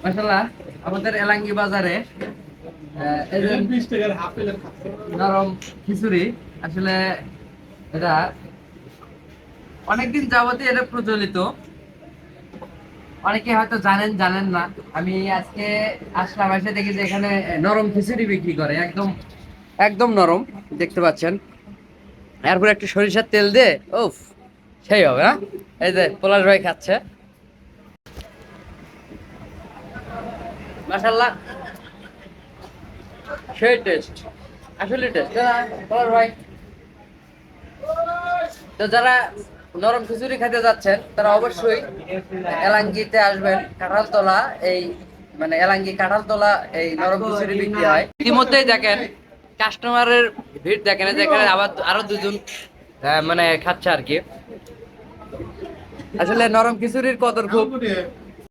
মাশাআল্লাহ আমাদের এলাঙ্গি বাজারে এই যে 20 টাকার নরম খিচুড়ি আসলে এটা অনেকদিন যাবতই এটা প্রচলিত। অনেকে হয়তো জানেন জানেন না। আমি আজকে আসলাম, এসে দেখি যে এখানে নরম খিচুড়ি বিক্রি করে, একদম একদম নরম দেখতে পাচ্ছেন। এরপর একটু সরিষার তেল দিয়ে উফ সেই হবে না। এই যে পলাশ ভাই খাচ্ছে, মাশাআল্লাহ সেই টেস্ট, আসলে টেস্ট পলাশ ভাই। তো যারা নরম খিচুড়ি খেতে যাচ্ছেন তারা অবশ্যই এলাঙ্গিতে আসবেন। কাঁঠালতলা এই মানে এলাঙ্গি কাঁঠালতলা এই নরম খিচুড়ি বিক্রি হয়। ইতিমধ্যেই দেখেন কাস্টমারের ভিড় দেখেন, যেখানে আবার আরো দুজন মানে খাচ্ছে আর কি। আসলে নরম খিচুড়ির কদর খুব